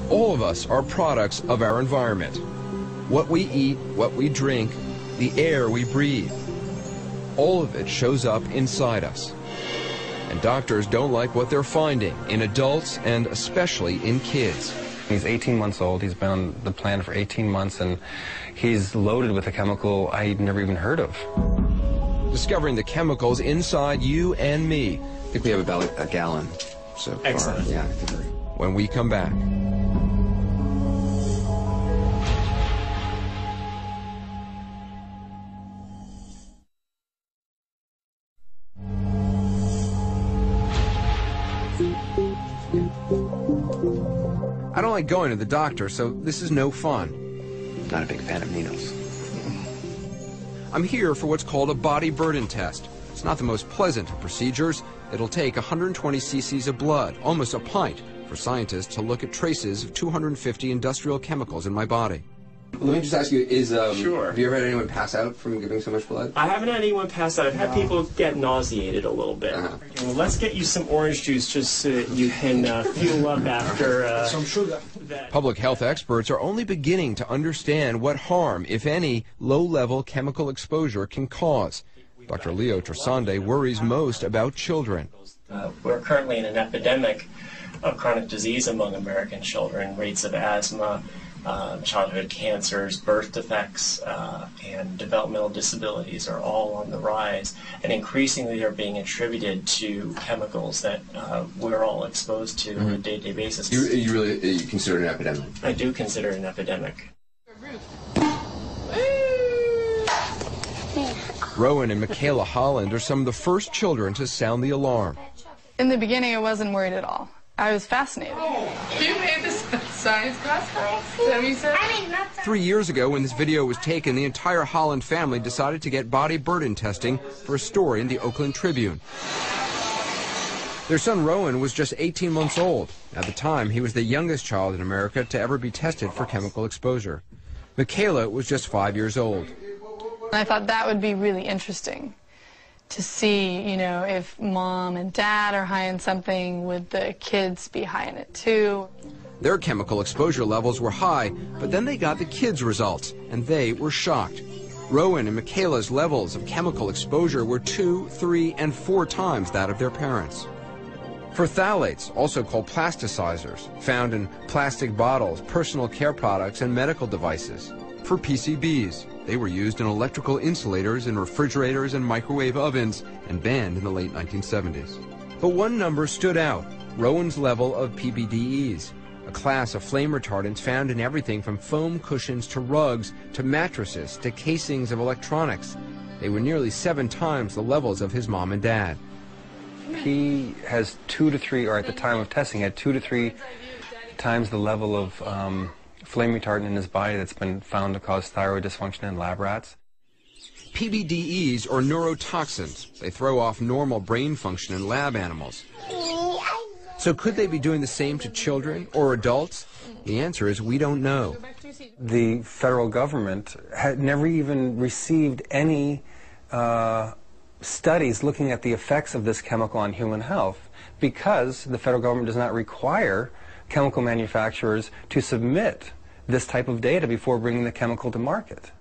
All of us are products of our environment. What we eat, what we drink, the air we breathe. All of it shows up inside us. And doctors don't like what they're finding in adults and especially in kids. He's 18 months old. He's been on the plan for 18 months, and he's loaded with a chemical I'd never even heard of. Discovering the chemicals inside you and me. I think we have about a gallon so far. Excellent. Yeah. When we come back. I don't like going to the doctor, so this is no fun. Not a big fan of needles. I'm here for what's called a body burden test. It's not the most pleasant of procedures. It'll take 120 cc's of blood, almost a pint, for scientists to look at traces of 250 industrial chemicals in my body. Let me just ask you, Sure. have you ever had anyone pass out from giving so much blood? I haven't had anyone pass out. I've had people get nauseated a little bit. Well, let's get you some orange juice just so that you can fuel up after some sugar. Public health experts are only beginning to understand what harm, if any, low-level chemical exposure can cause. Dr. Leo Trasande worries most about children. We're currently in an epidemic of chronic disease among American children. Rates of asthma, childhood cancers, birth defects, and developmental disabilities are all on the rise, and increasingly are being attributed to chemicals that we're all exposed to on a day-to-day basis. You really consider it an epidemic? I do consider it an epidemic. Rowan and Michaela Holland are some of the first children to sound the alarm. In the beginning, I wasn't worried at all. I was fascinated. You made this science class? Is that what you said? 3 years ago, when this video was taken, the entire Holland family decided to get body burden testing for a story in the Oakland Tribune. Their son Rowan was just 18 months old. At the time, he was the youngest child in America to ever be tested for chemical exposure. Michaela was just 5 years old. I thought that would be really interesting to see, you know, if mom and dad are high in something, would the kids be high in it too? Their chemical exposure levels were high, but then they got the kids' results, and they were shocked. Rowan and Michaela's levels of chemical exposure were 2, 3, and 4 times that of their parents. For phthalates, also called plasticizers, found in plastic bottles, personal care products, and medical devices. For PCBs, they were used in electrical insulators in refrigerators and microwave ovens and banned in the late 1970s. But one number stood out, Rowan's level of PBDEs, a class of flame retardants found in everything from foam cushions to rugs to mattresses to casings of electronics. They were nearly 7 times the levels of his mom and dad. He has 2 to 3, or at the time of testing, had 2 to 3 times the level of flame retardant in his body that's been found to cause thyroid dysfunction in lab rats. PBDEs are neurotoxins. They throw off normal brain function in lab animals. So could they be doing the same to children or adults? The answer is we don't know. The federal government had never even received any studies looking at the effects of this chemical on human health, because the federal government does not require chemical manufacturers to submit this type of data before bringing the chemical to market.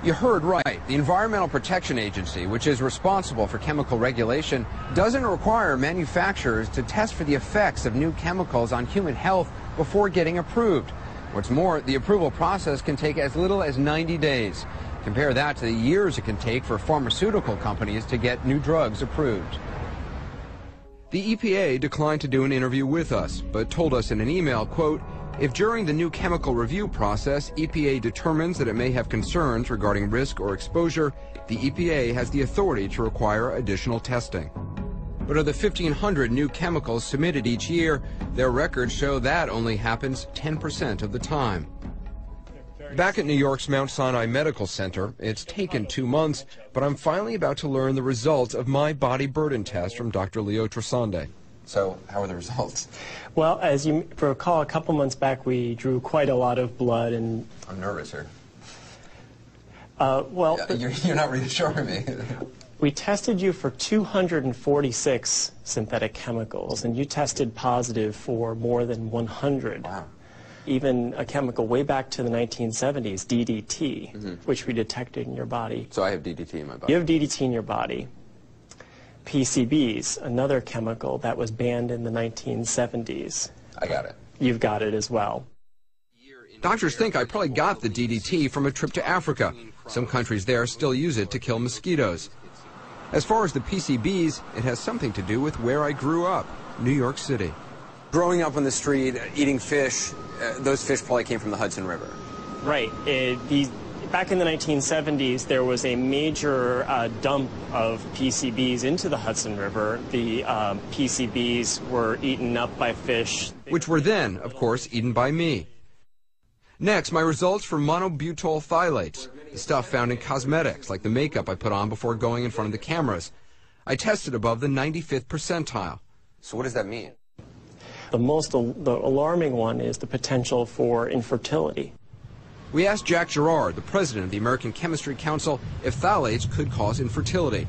You heard right. The Environmental Protection Agency, which is responsible for chemical regulation, doesn't require manufacturers to test for the effects of new chemicals on human health before getting approved. What's more, the approval process can take as little as 90 days. Compare that to the years it can take for pharmaceutical companies to get new drugs approved. The EPA declined to do an interview with us, but told us in an email, quote, if during the new chemical review process, EPA determines that it may have concerns regarding risk or exposure, the EPA has the authority to require additional testing. But of the 1,500 new chemicals submitted each year, their records show that only happens 10% of the time. Back at New York's Mount Sinai Medical Center, it's taken 2 months, but I'm finally about to learn the results of my body burden test from Dr. Leo Trasande. So, how are the results? Well, as you recall, a couple months back we drew quite a lot of blood, and I'm nervous here. well, You're not reassuring me. We tested you for 246 synthetic chemicals, and you tested positive for more than 100. Wow. Even a chemical way back to the 1970s, DDT, which we detected in your body. So I have DDT in my body. You have DDT in your body. PCBs, another chemical that was banned in the 1970s. I got it. You've got it as well. Doctors think I probably got the DDT from a trip to Africa. Some countries there still use it to kill mosquitoes. As far as the PCBs, it has something to do with where I grew up, New York City. Growing up on the street, eating fish, those fish probably came from the Hudson River. Right. Back in the 1970s, there was a major dump of PCBs into the Hudson River. The PCBs were eaten up by fish. Which were then, of course, eaten by me. Next, my results for monobutyl phthalates, the stuff found in cosmetics, like the makeup I put on before going in front of the cameras. I tested above the 95th percentile. So what does that mean? The alarming one is the potential for infertility. We asked Jack Gerard, the president of the American Chemistry Council, if phthalates could cause infertility.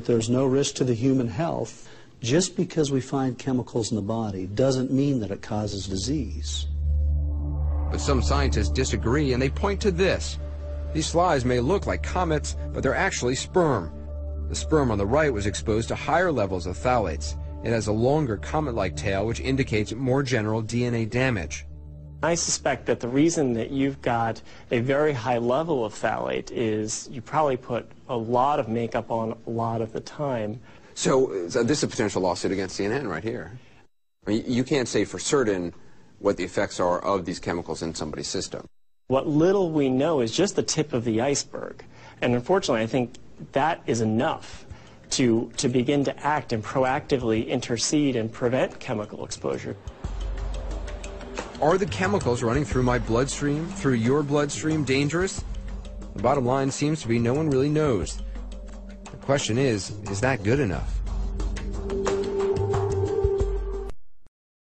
There's no risk to the human health. Just because we find chemicals in the body doesn't mean that it causes disease. But some scientists disagree, and they point to this. These flies may look like comets, but they're actually sperm. The sperm on the right was exposed to higher levels of phthalates. It has a longer comet-like tail, which indicates more general DNA damage. I suspect that the reason that you've got a very high level of phthalate is you probably put a lot of makeup on a lot of the time. So this is a potential lawsuit against CNN right here. I mean, you can't say for certain what the effects are of these chemicals in somebody's system. What little we know is just the tip of the iceberg. And unfortunately, I think that is enough to begin to act and proactively intercede and prevent chemical exposure. Are the chemicals running through my bloodstream, through your bloodstream, dangerous? The bottom line seems to be no one really knows. The question is that good enough?